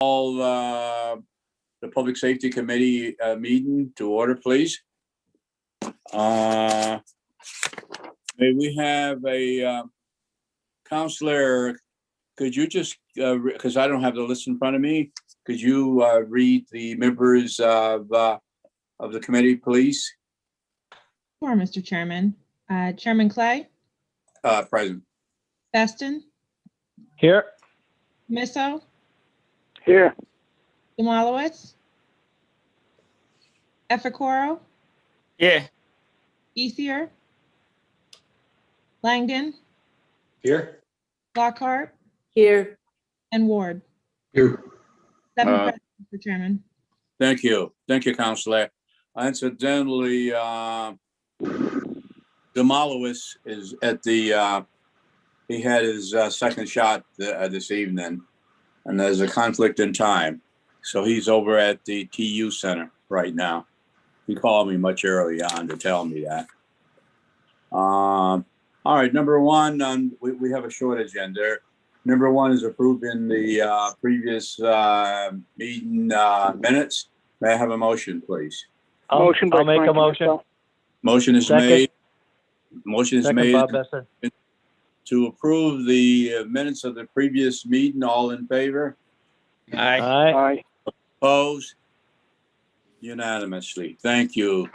All the Public Safety Committee meeting to order, please. May we have a counselor? Could you just, because I don't have the list in front of me, could you read the members of the committee, please? Sure, Mr. Chairman. Chairman Clay, Present. Feston, Here. Misso, Here. Demolowitz, Efficoro, Yeah. Ethier, Langdon, Here. Lockhart, Here. and Ward. Here. Seven present, Mr. Chairman. Thank you, Counselor. Incidentally, Demolowitz is at the. He had his second shot this evening, and there's a conflict in time, so he's over at the TU Center right now. He called me much early on to tell me that. All right, number one, we have a short agenda. Number one is approving the previous meeting minutes. May I have a motion, please? I'll make a motion. Motion is Second. made. Motion is Second, made Bob Besser. to approve the minutes of the previous meeting. All in favor? Aye. Aye. Opposed? Unanimously. Thank you.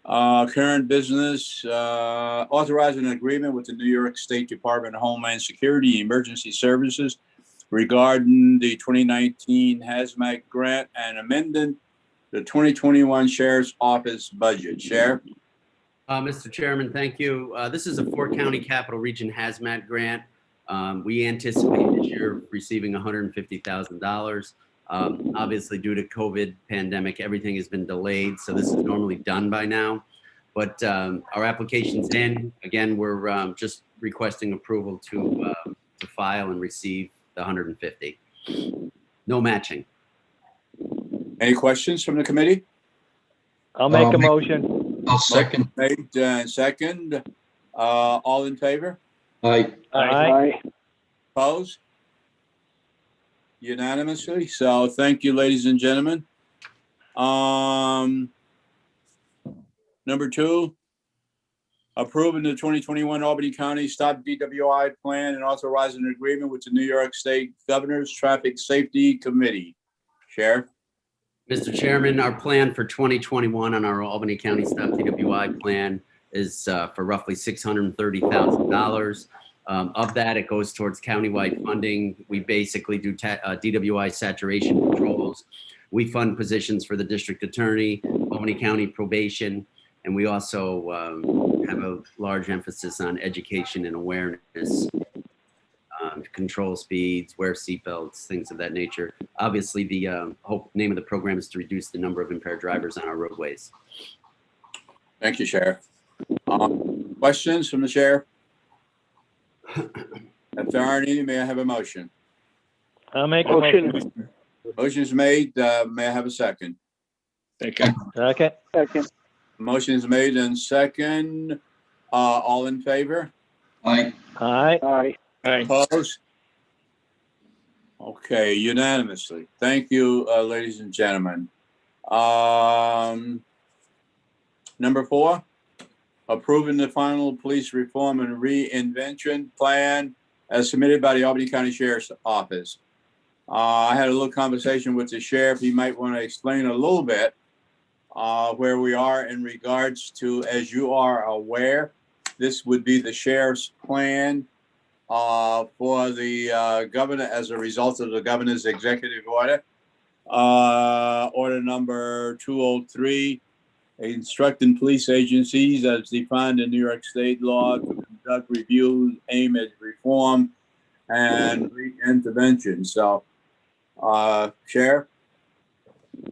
Current business, authorizing an agreement with the New York State Department of Homeland Security Emergency Services regarding the 2019 hazmat grant and amending the 2021 Sheriff's Office budget. Sheriff? Mr. Chairman, thank you. This is a 4-county capital region hazmat grant. We anticipate this year receiving $150,000. Obviously, due to COVID pandemic, everything has been delayed, so this is normally done by now. But our application's in. Again, we're just requesting approval to file and receive the $150,000. No matching. Any questions from the committee? I'll make a motion. I'll second. Made and second. All in favor? Aye. Aye. Opposed? Unanimously. So thank you, ladies and gentlemen. Number two, approving the 2021 Albany County Stop DWI plan and authorizing an agreement with the New York State Governor's Traffic Safety Committee. Sheriff? Mr. Chairman, our plan for 2021 on our Albany County Stop DWI plan is for roughly $630,000. Of that, it goes towards countywide funding. We basically do DWI saturation controls. We fund positions for the district attorney, Albany County probation, and we also have a large emphasis on education and awareness, control speeds, wear seatbelts, things of that nature. Obviously, the whole name of the program is to reduce the number of impaired drivers on our roadways. Thank you, Sheriff. Questions from the sheriff? If there aren't any, may I have a motion? I'll make a motion. Motion is made. May I have a second? Second. Second. Second. Motion is made and second. All in favor? Aye. Aye. Aye. Opposed? Okay, unanimously. Thank you, ladies and gentlemen. Number four, approving the final police reform and reinvention plan as submitted by the Albany County Sheriff's Office. I had a little conversation with the sheriff. He might want to explain a little bit where we are in regards to, as you are aware, this would be the sheriff's plan for the governor as a result of the governor's executive order. Order number 203, instructing police agencies as defined in New York State law to conduct reviews aimed at reform and intervention. So, Sheriff?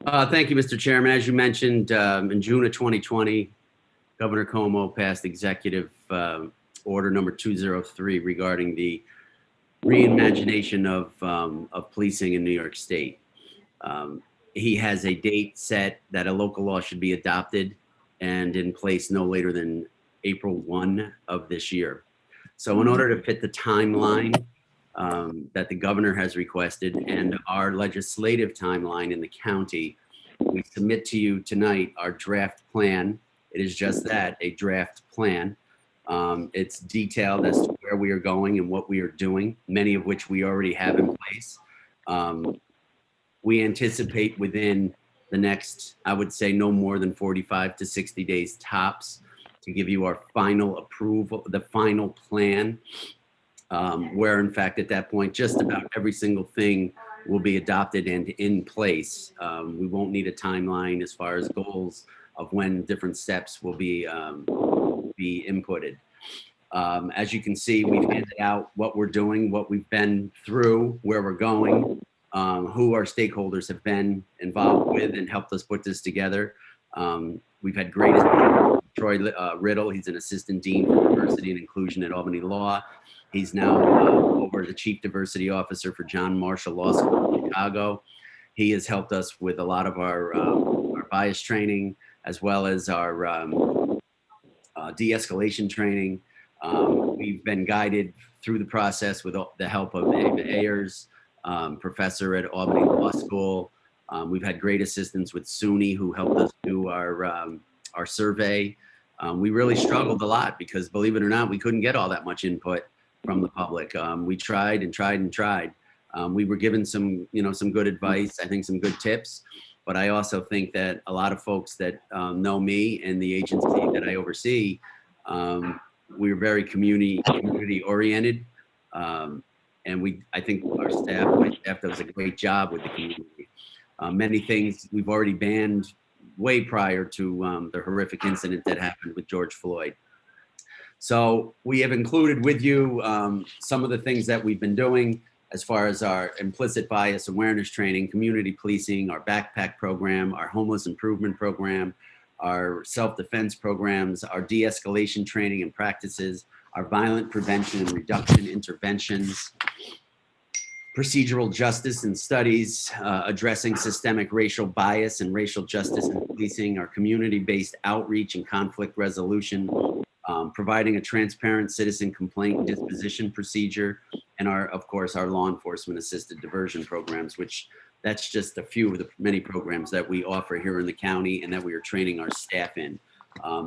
Thank you, Mr. Chairman. As you mentioned, in June of 2020, Governor Cuomo passed executive order number 203 regarding the reimagination of policing in New York State. He has a date set that a local law should be adopted and in place no later than April 1 of this year. So in order to fit the timeline that the governor has requested and our legislative timeline in the county. We submit to you tonight our draft plan. It is just that, a draft plan. It's detailed as to where we are going and what we are doing, many of which we already have in place. We anticipate within the next, I would say, no more than 45 to 60 days tops to give you our final approval, the final plan, where in fact at that point, just about every single thing will be adopted and in place. We won't need a timeline as far as goals of when different steps will be inputted. As you can see, we've handed out what we're doing, what we've been through, where we're going, who our stakeholders have been involved with and helped us put this together. We've had great Troy Riddle. He's an assistant dean for diversity and inclusion at Albany Law. He's now over the chief diversity officer for John Marshall Law School in Chicago. He has helped us with a lot of our bias training, as well as our de-escalation training. We've been guided through the process with the help of Ava Ayers, professor at Albany Law School. We've had great assistance with SUNY, who helped us do our survey. We really struggled a lot because, believe it or not, we couldn't get all that much input from the public. We tried and tried and tried. We were given some good advice, I think some good tips, but I also think that a lot of folks that know me and the agency that I oversee, we're very community oriented. And I think my staff does a great job with the community. Many things we've already banned way prior to the horrific incident that happened with George Floyd. So we have included with you some of the things that we've been doing as far as our implicit bias awareness training, community policing, our backpack program, our homeless improvement program, our self-defense programs, our de-escalation training and practices, our violent prevention and reduction interventions, procedural justice and studies, addressing systemic racial bias and racial justice in policing, our community-based outreach and conflict resolution, providing a transparent citizen complaint and disposition procedure, and of course, our law enforcement assisted diversion programs, which that's just a few of the many programs that we offer here in the county and that we are training our staff in.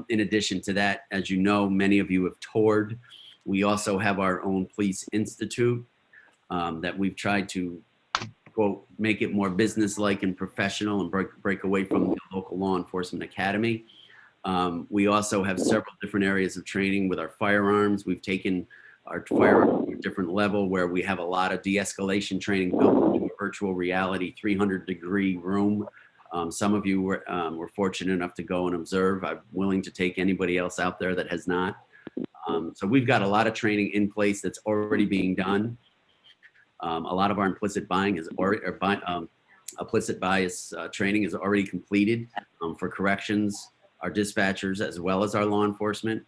In addition to that, as you know, many of you have toured. We also have our own police institute that we've tried to, quote, make it more business-like and professional and break away from the local law enforcement academy. We also have several different areas of training with our firearms. We've taken our firearms to a different level where we have a lot of de-escalation training built into a virtual reality 300-degree room. Some of you were fortunate enough to go and observe. I'm willing to take anybody else out there that has not. So we've got a lot of training in place that's already being done. A lot of our implicit buying is implicit bias training is already completed for corrections, our dispatchers, as well as our law enforcement.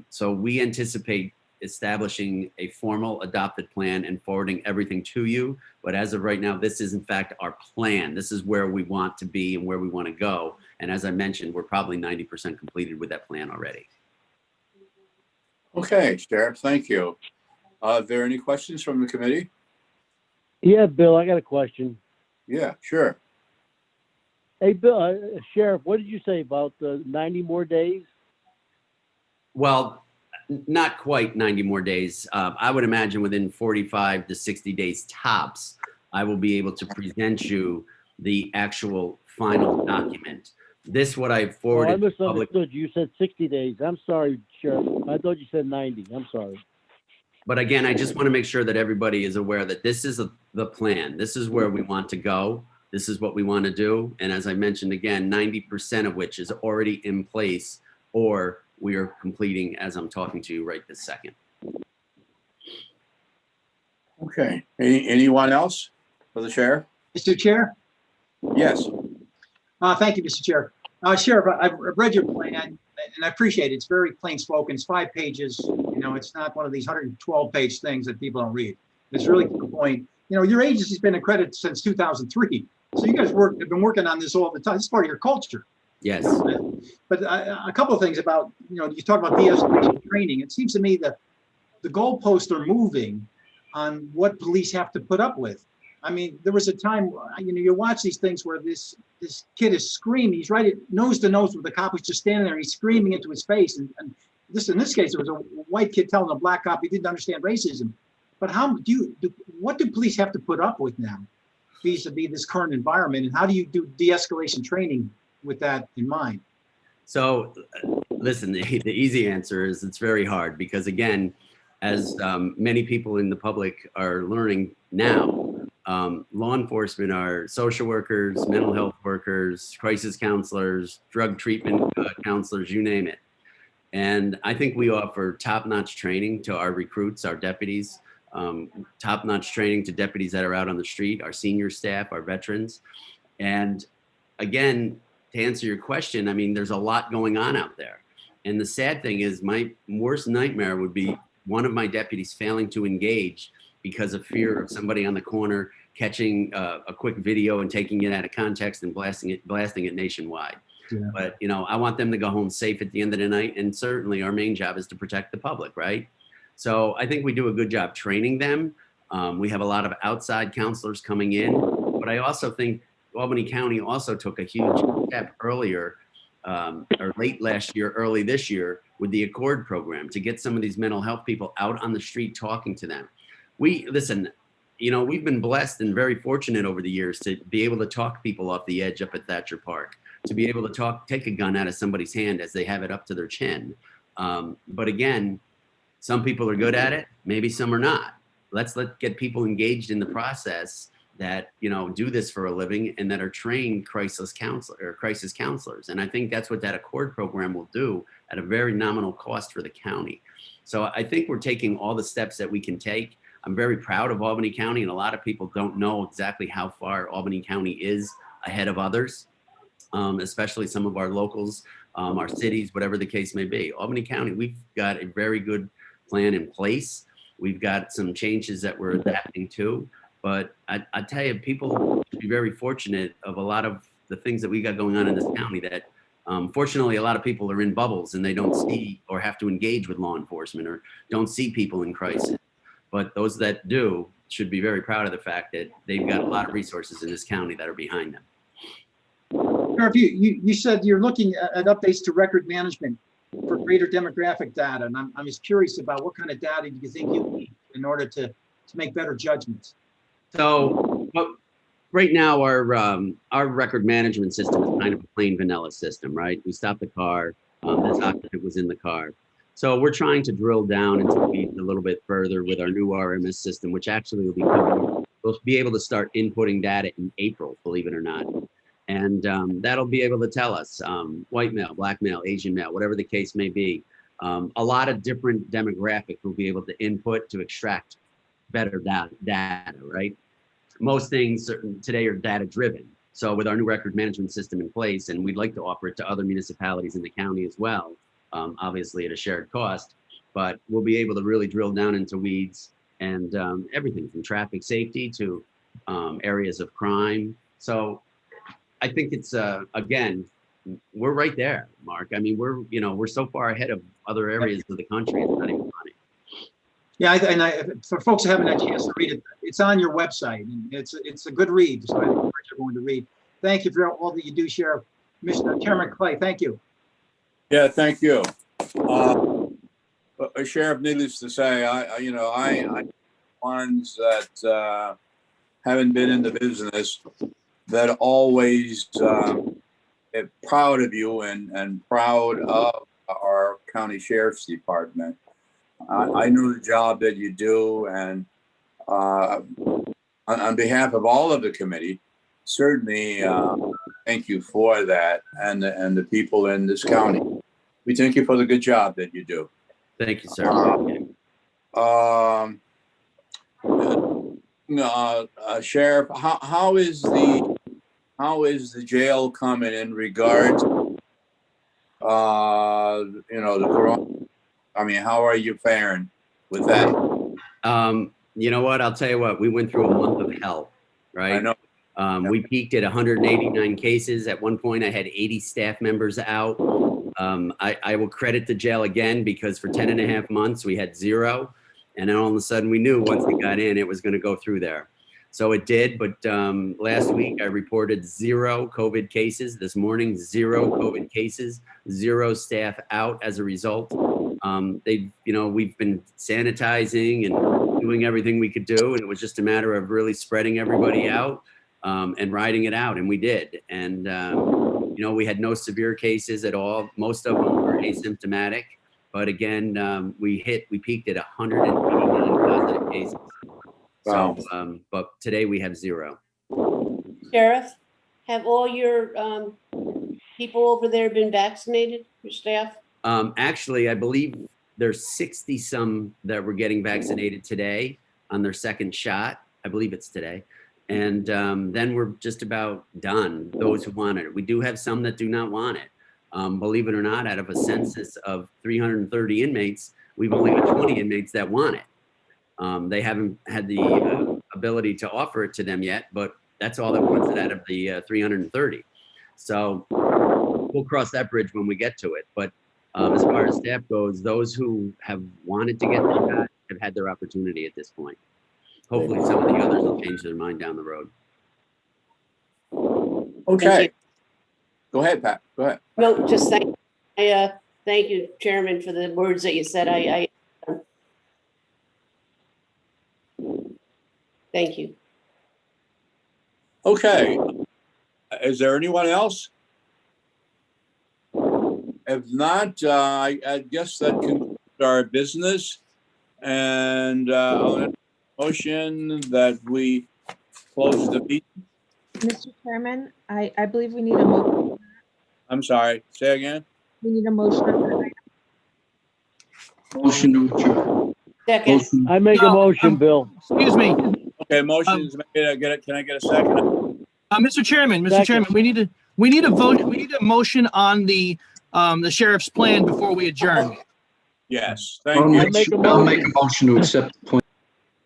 So we anticipate establishing a formal adopted plan and forwarding everything to you. But as of right now, this is in fact our plan. This is where we want to be and where we want to go. And as I mentioned, we're probably 90% completed with that plan already. Okay, Sheriff, thank you. Are there any questions from the committee? Yeah, Bill, I got a question. Yeah, sure. Hey, Bill, Sheriff, what did you say about the 90 more days? Well, not quite 90 more days. I would imagine within 45 to 60 days tops, I will be able to present you the actual final document. This what I forwarded. I misunderstood. You said 60 days. I'm sorry, Sheriff. I thought you said 90. I'm sorry. But again, I just want to make sure that everybody is aware that this is the plan. This is where we want to go. This is what we want to do. And as I mentioned again, 90% of which is already in place or we are completing as I'm talking to you right this second. Okay. Anyone else for the sheriff? Mr. Chair? Yes. Thank you, Mr. Chair. Sheriff, I've read your plan and I appreciate it. It's very plain spoken. It's 5 pages. You know, it's not one of these 112-page things that people don't read. It's really to the point. You know, your agency's been accredited since 2003. So you guys have been working on this all the time. It's part of your culture. Yes. But a couple of things about, you know, you talk about de-escalation training. It seems to me that the goalposts are moving on what police have to put up with. I mean, there was a time, you watch these things where this kid is screaming. He's right nose to nose with the cop who's just standing there. He's screaming into his face. And in this case, there was a white kid telling a black cop he didn't understand racism. But what do police have to put up with now vis-a-vis this current environment? And how do you do de-escalation training with that in mind? So listen, the easy answer is it's very hard because again, as many people in the public are learning now, law enforcement are social workers, mental health workers, crisis counselors, drug treatment counselors, you name it. And I think we offer top-notch training to our recruits, our deputies, top-notch training to deputies that are out on the street, our senior staff, our veterans. And again, to answer your question, I mean, there's a lot going on out there. And the sad thing is my worst nightmare would be one of my deputies failing to engage because of fear of somebody on the corner catching a quick video and taking it out of context and blasting it nationwide. Yeah. But, I want them to go home safe at the end of the night. And certainly our main job is to protect the public, right? So I think we do a good job training them. We have a lot of outside counselors coming in, but I also think Albany County also took a huge step earlier, or late last year, early this year, with the Accord program to get some of these mental health people out on the street talking to them. We've been blessed and very fortunate over the years to be able to talk people off the edge up at Thatcher Park, to be able to take a gun out of somebody's hand as they have it up to their chin. But again, some people are good at it, maybe some are not. Let's get people engaged in the process that do this for a living and that are trained crisis counselors. And I think that's what that Accord program will do at a very nominal cost for the county. So I think we're taking all the steps that we can take. I'm very proud of Albany County, and a lot of people don't know exactly how far Albany County is ahead of others, especially some of our locals, our cities, whatever the case may be. Albany County, we've got a very good plan in place. We've got some changes that we're adapting to. But I tell you, people should be very fortunate of a lot of the things that we got going on in this county that, fortunately, a lot of people are in bubbles and they don't see or have to engage with law enforcement or don't see people in crisis. But those that do should be very proud of the fact that they've got a lot of resources in this county that are behind them. Sheriff, you said you're looking at updates to record management for greater demographic data. And I'm just curious about what kind of data do you think you need in order to make better judgments? So right now, our record management system is kind of a plain vanilla system, right? We stop the car, this occupant was in the car. So we're trying to drill down into the weeds a little bit further with our new RMS system, which actually will be coming. We'll be able to start inputting data in April, believe it or not. And that'll be able to tell us white male, black male, Asian male, whatever the case may be. A lot of different demographics we'll be able to input to extract better data, right? Most things today are data driven. So with our new record management system in place, and we'd like to offer it to other municipalities in the county as well, obviously at a shared cost, but we'll be able to really drill down into weeds and everything from traffic safety to areas of crime. So I think it's, again, we're right there, Mark. I mean, we're so far ahead of other areas of the country. It's not even funny. Yeah, for folks who haven't had a chance to read it, it's on your website. And it's a good read, so I encourage everyone to read. Thank you for all that you do, Sheriff. Mr. Chairman Clay, thank you. Yeah, thank you. Sheriff, needless to say, I ones that haven't been in the business that always proud of you and proud of our county sheriff's department. I know the job that you do, and on behalf of all of the committee, certainly thank you for that, and the people in this county. We thank you for the good job that you do. Thank you, sir. Sheriff, how is the jail coming in regards the corona? I mean, how are you faring with that? You know what? I'll tell you what. We went through a month of hell, right? I know. We peaked at 189 cases. At one point, I had 80 staff members out. I will credit the jail again because for 10 and a half months, we had 0. And then all of a sudden we knew once it got in, it was going to go through there. So it did. But last week I reported 0 COVID cases. This morning, 0 COVID cases, 0 staff out as a result. We've been sanitizing and doing everything we could do. And it was just a matter of really spreading everybody out and riding it out. And we did. And, we had no severe cases at all. Most of them were asymptomatic. But again, we peaked at 189 positive cases. Wow. So, but today we have 0. Sheriff, have all your people over there been vaccinated, your staff? Actually, I believe there's 60 some that were getting vaccinated today on their second shot. I believe it's today. And then we're just about done, those who wanted it. We do have some that do not want it. Believe it or not, out of a census of 330 inmates, we've only got 20 inmates that want it. They haven't had the ability to offer it to them yet, but that's all that wants it out of the 330. So we'll cross that bridge when we get to it. But as far as staff goes, those who have wanted to get the shot have had their opportunity at this point. Hopefully some of the others will change their mind down the road. Okay. Go ahead, Pat. Go ahead. No, just thank you, Chairman, for the words that you said. Thank you. Okay. Is there anyone else? If not, I guess that concludes our business. And I'll entertain a motion that we close the meeting. Mr. Chairman, I believe we need a motion. I'm sorry, say again? We need a motion. on that item. Motion to adjourn. Second, Motion. I make a motion, Bill. Excuse me, Okay, motion is made. Can I get a second? Mr. Chairman, Second. we need a vote, we need a motion on the sheriff's plan before we adjourn. Yes, I'll thank you. make a make a motion to accept the plan.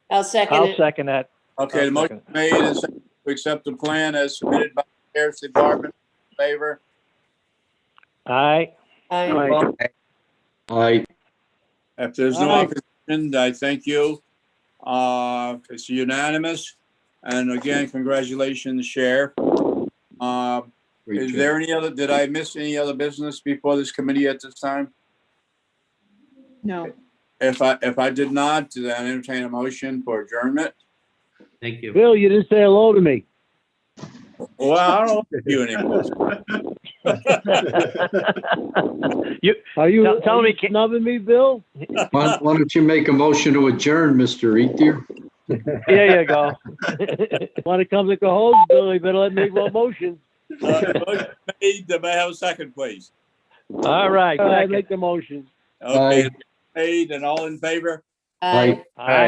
I'll second I'll it. second that. Okay, the motion made and seconded to accept the plan as submitted by the Sheriff's Department. In favor? Aye. Aye. Aye. If there's no Aye. opposition, I thank you. It's unanimous. And again, congratulations, Sheriff. Is there any other, did I miss any other business before this committee at this time? No. If I did not, then I entertain a motion for adjournment. Thank you. Bill, you didn't say hello to me. Well, I don't look at you anymore. Are you, Tell are me, you snubbing me, Bill? Why don't you make a motion to adjourn, Mr. Ethier? There you go. Want to come to Cahoes, Bill? You better let me make one motion. Motion made. May I have a second, please? All right. I Second. make the motion. Okay, Aye. made and all in favor? Aye. Aye.